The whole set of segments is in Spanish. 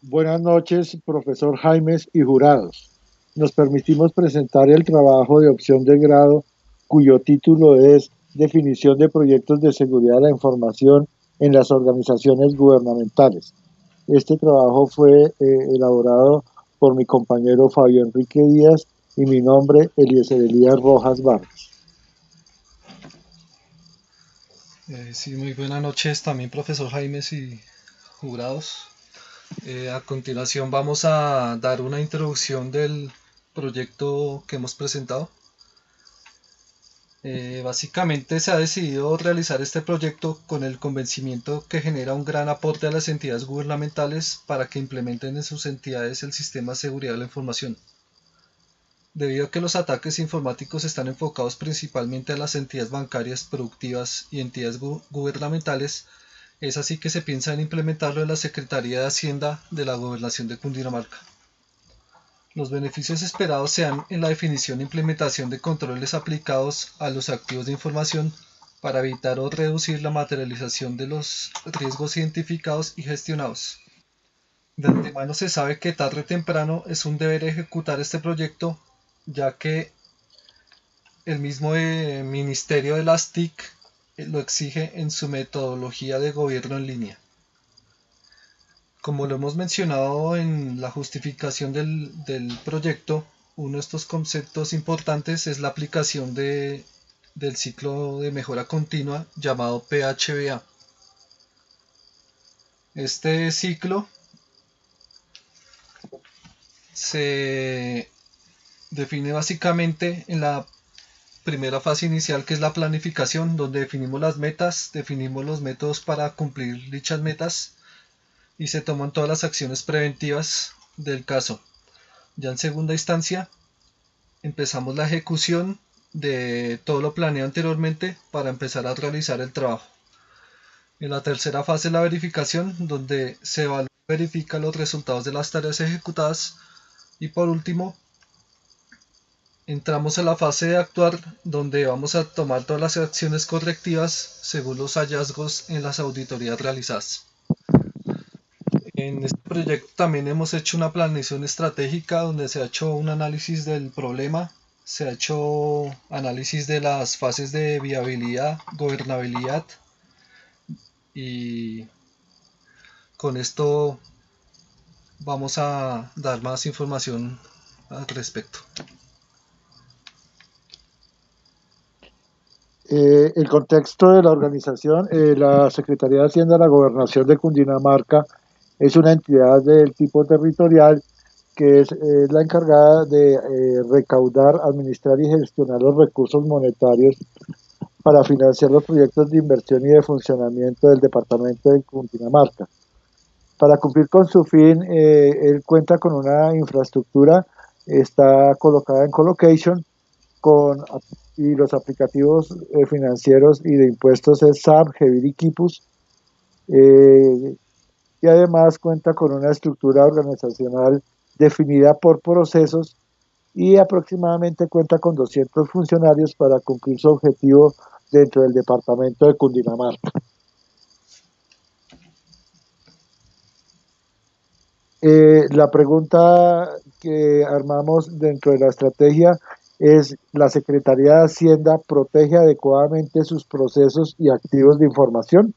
Buenas noches, profesor Jaimes y jurados. Nos permitimos presentar el trabajo de opción de grado cuyo título es Definición de proyectos de seguridad de la información en las organizaciones gubernamentales. Este trabajo fue elaborado por mi compañero Fabio Enrique Díaz y mi nombre Eliezer Elías Rojas Vargas. Sí, muy buenas noches también profesor Jaimes y jurados. A continuación vamos a dar una introducción del proyecto que hemos presentado. Básicamente se ha decidido realizar este proyecto con el convencimiento que genera un gran aporte a las entidades gubernamentales para que implementen en sus entidades el sistema de seguridad de la información. Debido a que los ataques informáticos están enfocados principalmente a las entidades bancarias, productivas y entidades gubernamentales, es así que se piensa en implementarlo en la Secretaría de Hacienda de la Gobernación de Cundinamarca. Los beneficios esperados se dan en la definición e implementación de controles aplicados a los activos de información para evitar o reducir la materialización de los riesgos identificados y gestionados. De antemano se sabe que tarde o temprano es un deber ejecutar este proyecto, ya que el mismo Ministerio de las TIC lo exige en su metodología de gobierno en línea. Como lo hemos mencionado en la justificación del proyecto, uno de estos conceptos importantes es la aplicación del ciclo de mejora continua llamado PHBA. Este ciclo se define básicamente en la primera fase inicial, que es la planificación, donde definimos las metas, definimos los métodos para cumplir dichas metas y se toman todas las acciones preventivas del caso. Ya en segunda instancia empezamos la ejecución de todo lo planeado anteriormente para empezar a realizar el trabajo. En la tercera fase la verificación, donde se evalúa y verifica los resultados de las tareas ejecutadas. Y por último, entramos a la fase de actuar, donde vamos a tomar todas las acciones correctivas según los hallazgos en las auditorías realizadas. En este proyecto también hemos hecho una planeación estratégica donde se ha hecho un análisis del problema, se ha hecho análisis de las fases de viabilidad, gobernabilidad y con esto vamos a dar más información al respecto. El contexto de la organización, la Secretaría de Hacienda de la Gobernación de Cundinamarca es una entidad del tipo territorial que es la encargada de recaudar, administrar y gestionar los recursos monetarios para financiar los proyectos de inversión y de funcionamiento del departamento de Cundinamarca. Para cumplir con su fin, él cuenta con una infraestructura, está colocada en colocation con, y los aplicativos financieros y de impuestos es SAP, Gevir y Kipus, eh, y además cuenta con una estructura organizacional definida por procesos y aproximadamente cuenta con 200 funcionarios para cumplir su objetivo dentro del departamento de Cundinamarca. La pregunta que armamos dentro de la estrategia es, ¿la Secretaría de Hacienda protege adecuadamente sus procesos y activos de información?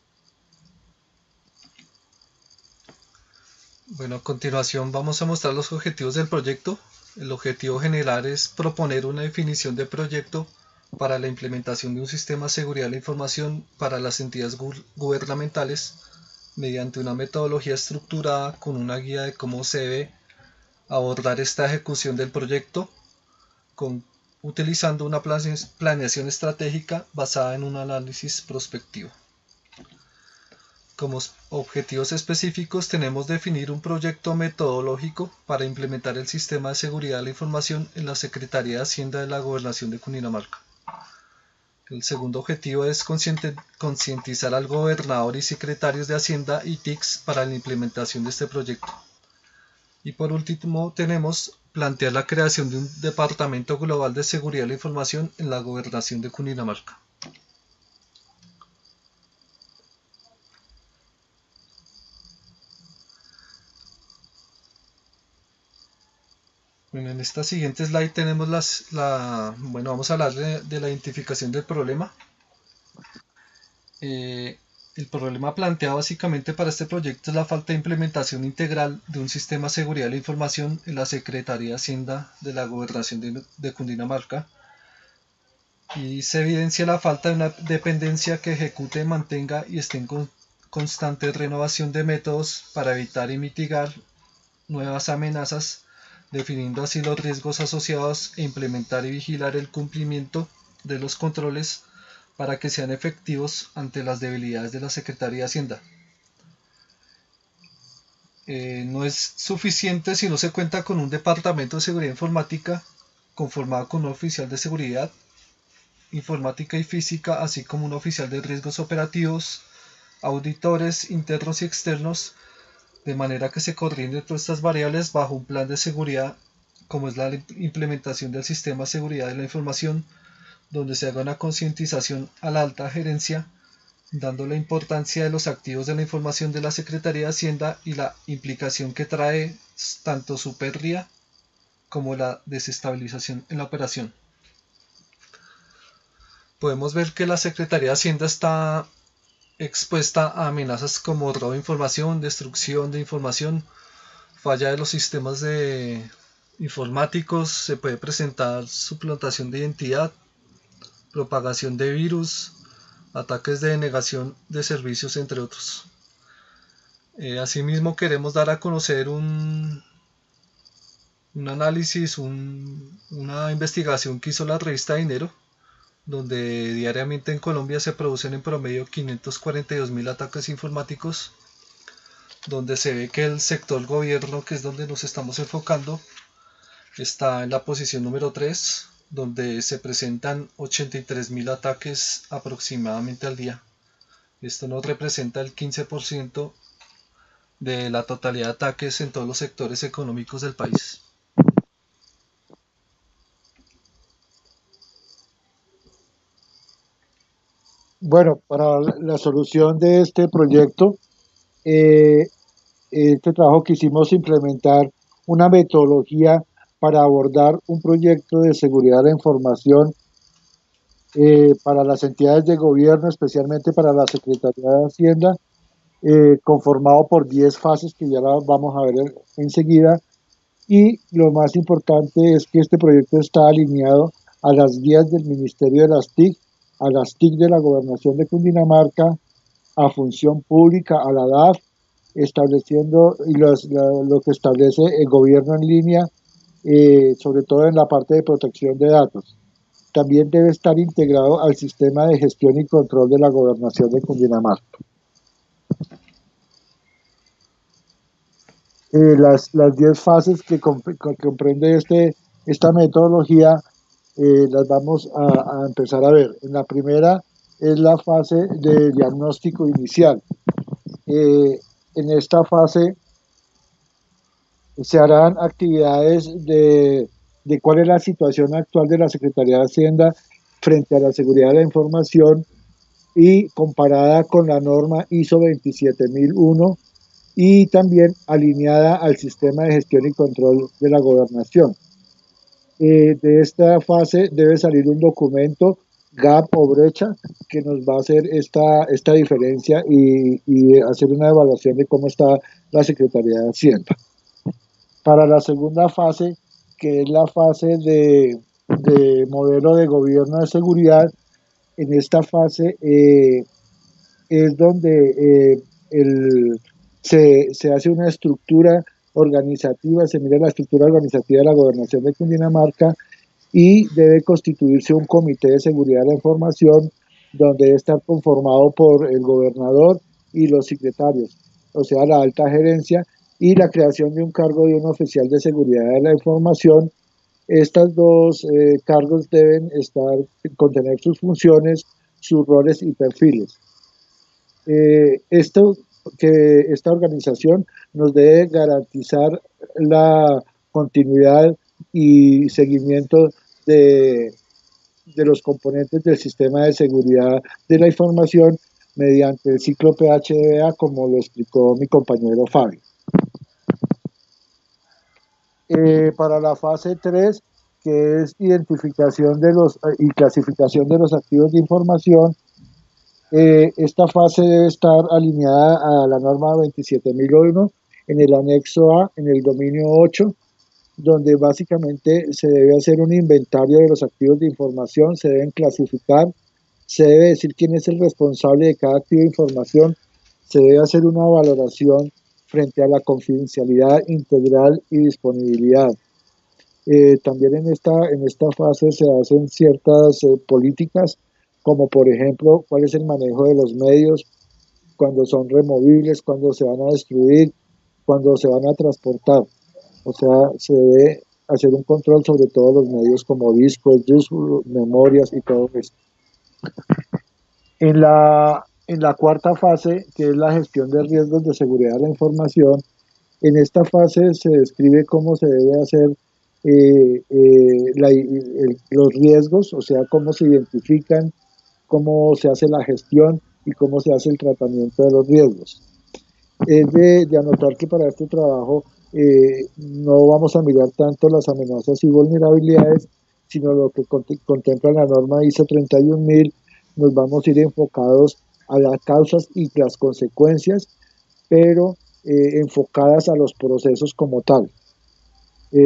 Bueno, a continuación vamos a mostrar los objetivos del proyecto. El objetivo general es proponer una definición de proyecto para la implementación de un sistema de seguridad de la información para las entidades gubernamentales mediante una metodología estructurada con una guía de cómo se debe abordar esta ejecución del proyecto con, utilizando una planeación estratégica basada en un análisis prospectivo. Como objetivos específicos tenemos definir un proyecto metodológico para implementar el sistema de seguridad de la información en la Secretaría de Hacienda de la Gobernación de Cundinamarca. El segundo objetivo es concientizar al gobernador y secretarios de Hacienda y TICS para la implementación de este proyecto. Y por último tenemos plantear la creación de un Departamento Global de Seguridad de la Información en la Gobernación de Cundinamarca. Bueno, en esta siguiente slide tenemos bueno, vamos a hablar de la identificación del problema. El problema planteado básicamente para este proyecto es la falta de implementación integral de un sistema de seguridad de la información en la Secretaría de Hacienda de la Gobernación de Cundinamarca, y se evidencia la falta de una dependencia que ejecute, mantenga y esté en constante renovación de métodos para evitar y mitigar nuevas amenazas, definiendo así los riesgos asociados e implementar y vigilar el cumplimiento de los controles para que sean efectivos ante las debilidades de la Secretaría de Hacienda. No es suficiente si no se cuenta con un departamento de seguridad informática conformado con un oficial de seguridad informática y física, así como un oficial de riesgos operativos, auditores internos y externos, de manera que se coordinen todas estas variables bajo un plan de seguridad, como es la implementación del sistema de seguridad de la información, donde se haga una concientización a la alta gerencia, dando la importancia de los activos de la información de la Secretaría de Hacienda y la implicación que trae tanto su pérdida como la desestabilización en la operación. Podemos ver que la Secretaría de Hacienda está expuesta a amenazas como robo de información, destrucción de información, falla de los sistemas informáticos, se puede presentar suplantación de identidad, propagación de virus, ataques de denegación de servicios, entre otros. Asimismo, queremos dar a conocer un análisis, una investigación que hizo la revista Dinero, donde diariamente en Colombia se producen en promedio 542.000 ataques informáticos, donde se ve que el sector gobierno, que es donde nos estamos enfocando, está en la posición número 3, donde se presentan 83.000 ataques aproximadamente al día. Esto nos representa el 15% de la totalidad de ataques en todos los sectores económicos del país. Bueno, para la solución de este proyecto, este trabajo quisimos implementar una metodología para abordar un proyecto de seguridad de la información para las entidades de gobierno, especialmente para la Secretaría de Hacienda, conformado por 10 fases que ya las vamos a ver enseguida. Y lo más importante es que este proyecto está alineado a las guías del Ministerio de las TIC, a las TIC de la Gobernación de Cundinamarca, a Función Pública, a la DAF, estableciendo lo que establece el gobierno en línea, sobre todo en la parte de protección de datos. También debe estar integrado al sistema de gestión y control de la Gobernación de Cundinamarca. Las 10 fases que comprende esta metodología las vamos a empezar a ver. En la primera es la fase de diagnóstico inicial. En esta fase se harán actividades de cuál es la situación actual de la Secretaría de Hacienda frente a la seguridad de la información y comparada con la norma ISO 27001 y también alineada al sistema de gestión y control de la gobernación. De esta fase debe salir un documento gap o brecha que nos va a hacer esta diferencia y hacer una evaluación de cómo está la Secretaría de Hacienda. Para la segunda fase, que es la fase de modelo de gobierno de seguridad, en esta fase es donde se hace una estructura organizativa, se mira la estructura organizativa de la Gobernación de Cundinamarca y debe constituirse un comité de seguridad de la información donde debe estar conformado por el gobernador y los secretarios, o sea, la alta gerencia, y la creación de un cargo de un oficial de seguridad de la información. Estas dos cargos deben contener sus funciones, sus roles y perfiles. Esta organización nos debe garantizar la continuidad y seguimiento de los componentes del sistema de seguridad de la información mediante el ciclo PHDA, como lo explicó mi compañero Fabio. Para la fase 3, que es identificación de los y clasificación de los activos de información, esta fase debe estar alineada a la norma 27001 en el anexo A, en el dominio 8, donde básicamente se debe hacer un inventario de los activos de información, se deben clasificar, se debe decir quién es el responsable de cada activo de información, se debe hacer una valoración frente a la confidencialidad integral y disponibilidad. También en esta fase se hacen ciertas políticas, como por ejemplo cuál es el manejo de los medios, cuando son removibles, cuando se van a destruir, cuando se van a transportar. O sea, se debe hacer un control sobre todos los medios como discos, memorias y todo eso. En la cuarta fase, que es la gestión de riesgos de seguridad de la información, en esta fase se describe cómo se debe hacer los riesgos, o sea, cómo se identifican, cómo se hace la gestión y cómo se hace el tratamiento de los riesgos. Es de anotar que para este trabajo no vamos a mirar tanto las amenazas y vulnerabilidades, sino lo que contempla la norma ISO 31000. Nos vamos a ir enfocados a las causas y las consecuencias, pero enfocadas a los procesos como tal.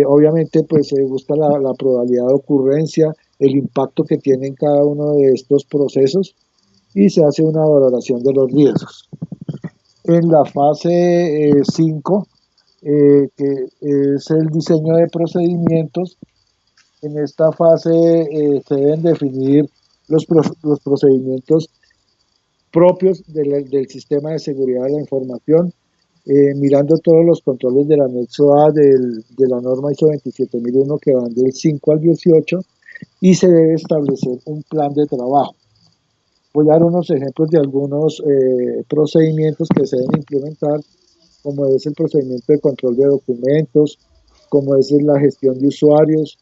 Obviamente, pues se busca la probabilidad de ocurrencia, el impacto que tiene en cada uno de estos procesos y se hace una valoración de los riesgos. En la fase 5, que es el diseño de procedimientos, en esta fase se deben definir los procedimientos propios del sistema de seguridad de la información, mirando todos los controles del anexo A de la norma ISO 27001 que van del 5 al 18, y se debe establecer un plan de trabajo. Voy a dar unos ejemplos de algunos procedimientos que se deben implementar, como es el procedimiento de control de documentos, como es la gestión de usuarios,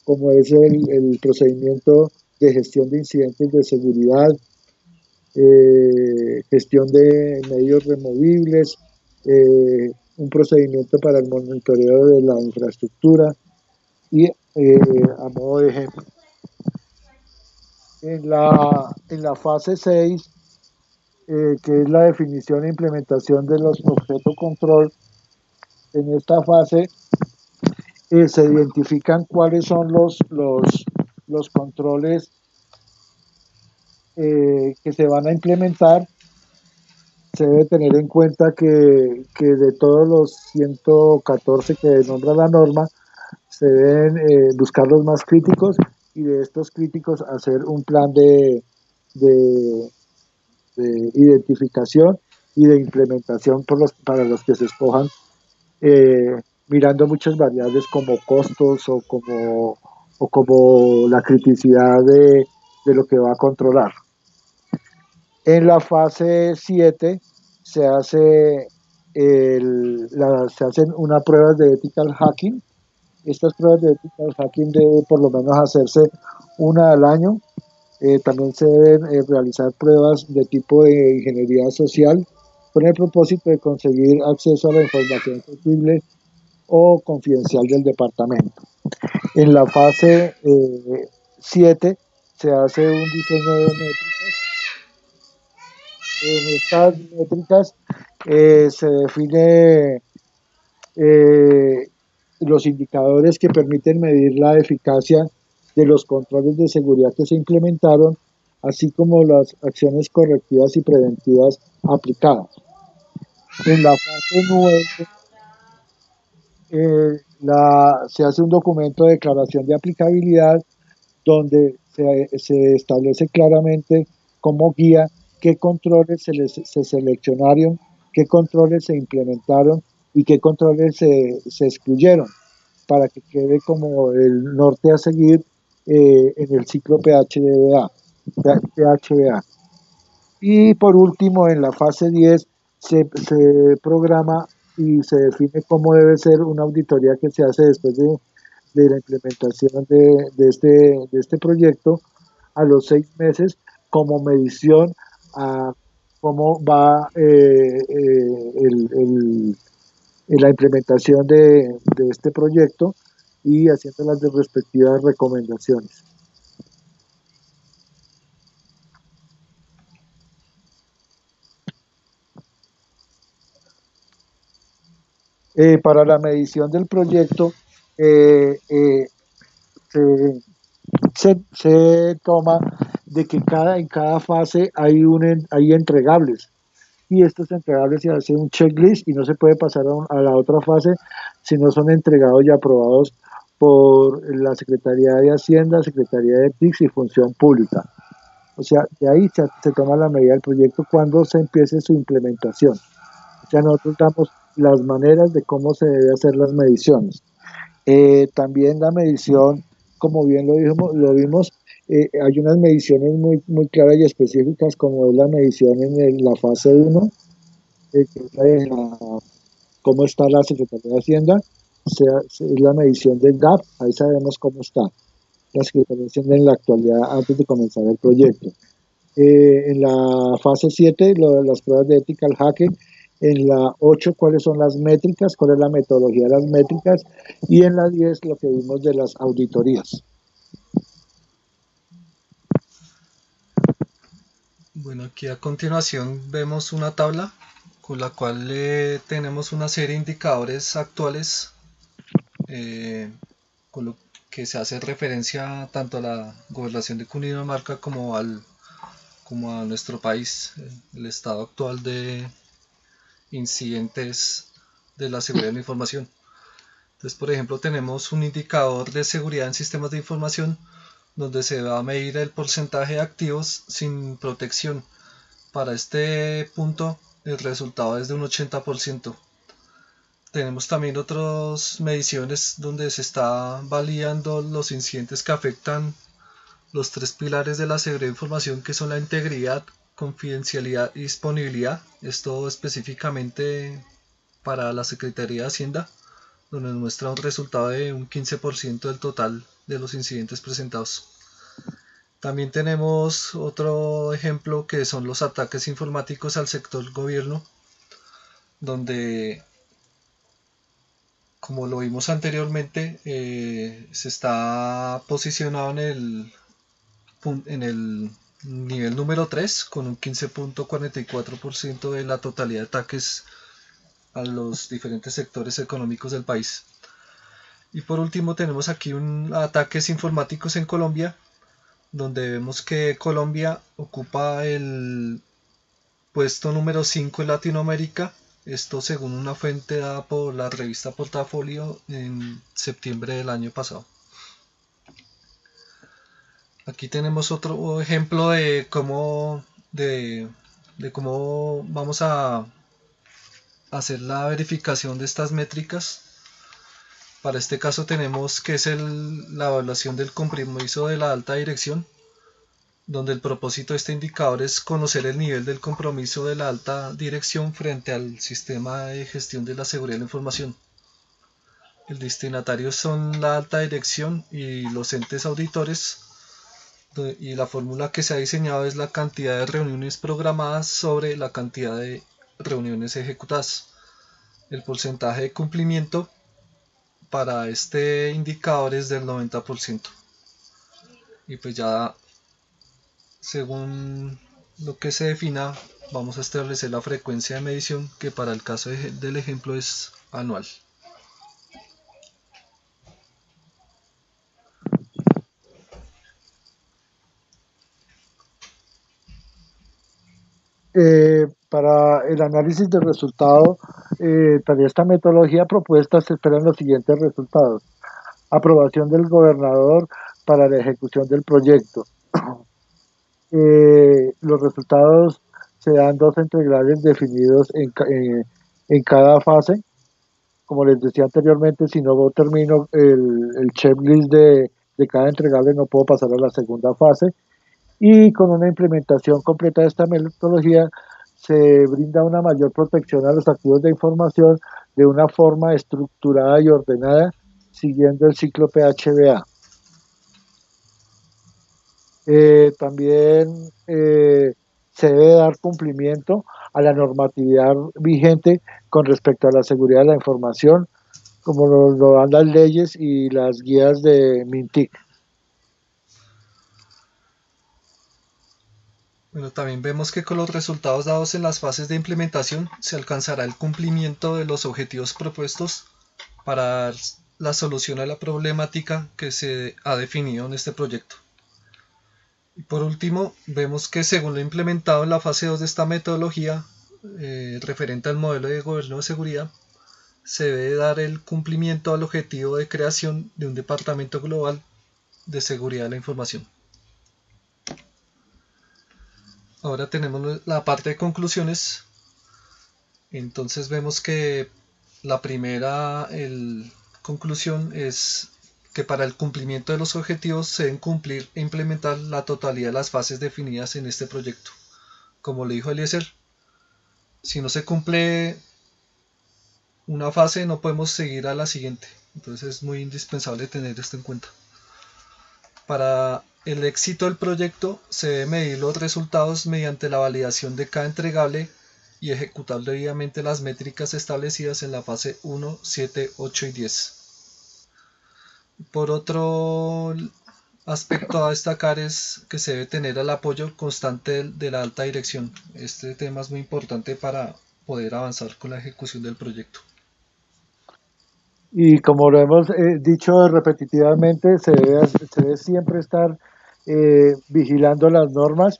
como es el procedimiento de gestión de incidentes de seguridad, gestión de medios removibles, un procedimiento para el monitoreo de la infraestructura y a modo de ejemplo. En la fase 6, que es la definición e implementación de los objetos control, en esta fase se identifican cuáles son los controles que se van a implementar. Se debe tener en cuenta que de todos los 114 que nombra la norma, se deben buscar los más críticos y de estos críticos hacer un plan de identificación y de implementación para los que se escojan, mirando muchas variables como costos o como la criticidad de lo que va a controlar. En la fase 7 se hacen unas pruebas de ethical hacking. Estas pruebas de ethical hacking deben por lo menos hacerse una al año. También se deben realizar pruebas de tipo de ingeniería social con el propósito de conseguir acceso a la información sensible o confidencial del departamento. En la fase 7 se hace un diseño de métricas. En estas métricas se define los indicadores que permiten medir la eficacia de los controles de seguridad que se implementaron, así como las acciones correctivas y preventivas aplicadas. En la fase 9 se hace un documento de declaración de aplicabilidad donde se establece claramente como guía qué controles se seleccionaron, qué controles se implementaron y qué controles se excluyeron, para que quede como el norte a seguir en el ciclo PHBA. Y por último, en la fase 10 se programa y se define cómo debe ser una auditoría que se hace después de la implementación de este proyecto a los 6 meses, como medición a cómo va la implementación de este proyecto y haciendo las respectivas recomendaciones. Para la medición del proyecto, eh, eh, se, se toma de que en cada fase hay entregables y estos entregables se hace un checklist y no se puede pasar a la otra fase si no son entregados y aprobados por la Secretaría de Hacienda, Secretaría de TICS y Función Pública. O sea, de ahí se toma la medida del proyecto cuando se empiece su implementación. O sea, nosotros damos las maneras de cómo se debe hacer las mediciones. También la medición, como bien lo vimos, hay unas mediciones muy claras y específicas, como es la medición en la fase 1, que es cómo está la Secretaría de Hacienda, es la medición del GAP, ahí sabemos cómo está la Secretaría de Hacienda en la actualidad antes de comenzar el proyecto. En la fase 7, las pruebas de ética al hacking. En la 8, cuáles son las métricas, cuál es la metodología de las métricas. Y en la 10, lo que vimos de las auditorías. Bueno, aquí a continuación vemos una tabla con la cual tenemos una serie de indicadores actuales con lo que se hace referencia tanto a la gobernación de Cundinamarca como a nuestro país, el estado actual de incidentes de la seguridad de la información. Entonces, por ejemplo, tenemos un indicador de seguridad en sistemas de información donde se va a medir el porcentaje de activos sin protección. Para este punto, el resultado es de un 80%. Tenemos también otras mediciones donde se está validando los incidentes que afectan los tres pilares de la seguridad de información, que son la integridad, confidencialidad y disponibilidad. Esto específicamente para la Secretaría de Hacienda, donde nos muestra un resultado de un 15% del total de los incidentes presentados. También tenemos otro ejemplo que son los ataques informáticos al sector gobierno, donde, como lo vimos anteriormente, se está posicionado en el nivel número 3 con un 15.44% de la totalidad de ataques a los diferentes sectores económicos del país. Y por último tenemos aquí ataques informáticos en Colombia, donde vemos que Colombia ocupa el puesto número 5 en Latinoamérica, esto según una fuente dada por la revista Portafolio en septiembre del año pasado. Aquí tenemos otro ejemplo de cómo vamos a hacer la verificación de estas métricas. Para este caso tenemos que es la evaluación del compromiso de la alta dirección, donde el propósito de este indicador es conocer el nivel del compromiso de la alta dirección frente al sistema de gestión de la seguridad de la información. El destinatario son la alta dirección y los entes auditores, y la fórmula que se ha diseñado es la cantidad de reuniones programadas sobre la cantidad de reuniones ejecutadas. El porcentaje de cumplimiento para este indicador es del 90%. Y pues ya según lo que se defina, vamos a establecer la frecuencia de medición, que para el caso del ejemplo es anual. Para el análisis de resultado, para esta metodología propuesta se esperan los siguientes resultados. Aprobación del gobernador para la ejecución del proyecto. Los resultados se dan dos entregables definidos en cada fase. Como les decía anteriormente, si no termino el checklist de cada entregable, no puedo pasar a la segunda fase. Y con una implementación completa de esta metodología, se brinda una mayor protección a los activos de información de una forma estructurada y ordenada, siguiendo el ciclo PHBA. También se debe dar cumplimiento a la normatividad vigente con respecto a la seguridad de la información, como lo dan las leyes y las guías de MINTIC. Bueno, también vemos que con los resultados dados en las fases de implementación se alcanzará el cumplimiento de los objetivos propuestos para dar la solución a la problemática que se ha definido en este proyecto. Y por último, vemos que según lo implementado en la fase 2 de esta metodología, referente al modelo de gobierno de seguridad, se debe dar el cumplimiento al objetivo de creación de un departamento global de seguridad de la información. Ahora tenemos la parte de conclusiones. Entonces vemos que la primera conclusión es que para el cumplimiento de los objetivos se deben cumplir e implementar la totalidad de las fases definidas en este proyecto. Como le dijo Eliezer, si no se cumple una fase no podemos seguir a la siguiente. Entonces es muy indispensable tener esto en cuenta. Para el éxito del proyecto se debe medir los resultados mediante la validación de cada entregable y ejecutar debidamente las métricas establecidas en la fase 1, 7, 8 y 10. Por otro aspecto a destacar es que se debe tener el apoyo constante de la alta dirección. Este tema es muy importante para poder avanzar con la ejecución del proyecto. Y como lo hemos dicho repetitivamente, se debe siempre estar vigilando las normas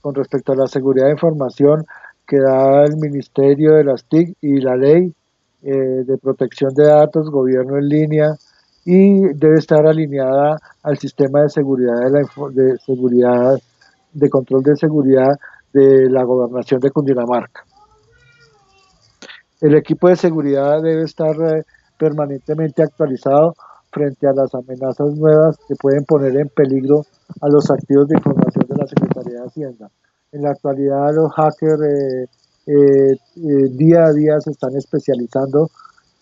con respecto a la seguridad de información que da el Ministerio de las TIC y la ley de protección de datos, gobierno en línea, y debe estar alineada al sistema de seguridad de seguridad, de control de seguridad de la gobernación de Cundinamarca. El equipo de seguridad debe estar permanentemente actualizado frente a las amenazas nuevas que pueden poner en peligro a los activos de información de la Secretaría de Hacienda. En la actualidad los hackers día a día se están especializando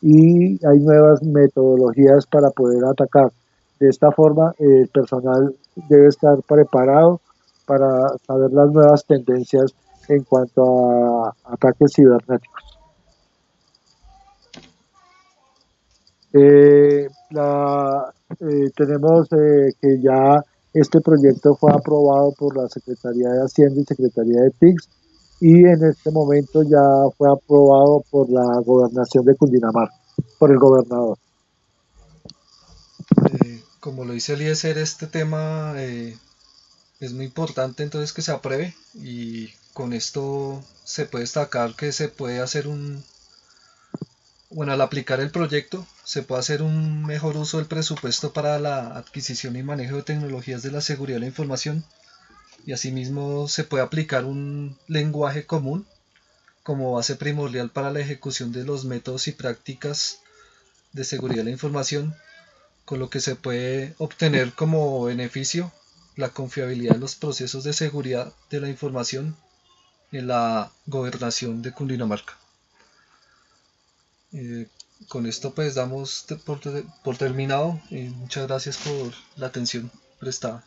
y hay nuevas metodologías para poder atacar. De esta forma, el personal debe estar preparado para saber las nuevas tendencias en cuanto a ataques cibernéticos. Tenemos que ya este proyecto fue aprobado por la Secretaría de Hacienda y Secretaría de TICS y en este momento ya fue aprobado por la gobernación de Cundinamarca, por el gobernador. Como lo dice Eliezer, este tema es muy importante entonces que se apruebe y con esto se puede destacar que se puede hacer al aplicar el proyecto se puede hacer un mejor uso del presupuesto para la adquisición y manejo de tecnologías de la seguridad de la información y asimismo se puede aplicar un lenguaje común como base primordial para la ejecución de los métodos y prácticas de seguridad de la información, con lo que se puede obtener como beneficio la confiabilidad de los procesos de seguridad de la información en la gobernación de Cundinamarca. Con esto pues damos por terminado y muchas gracias por la atención prestada.